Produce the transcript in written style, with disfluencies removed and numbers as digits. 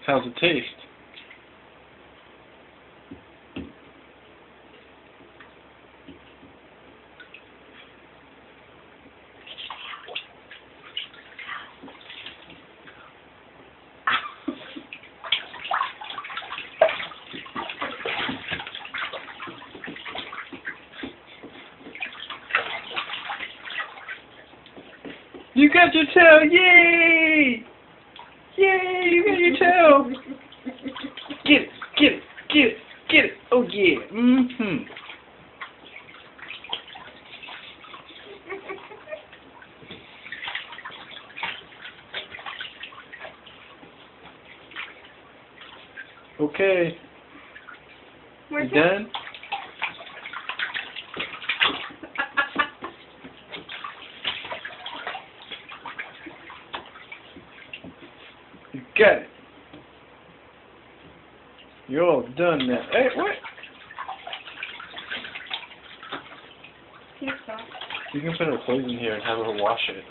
How's it taste? You got your tail! Yay! Yay! You got your tail! Get it! Get it! Get it! Get it! Oh yeah! Mm-hmm. Okay. You done? You got it. You're all done now. Hey, what? You can put a poison here and have her wash it.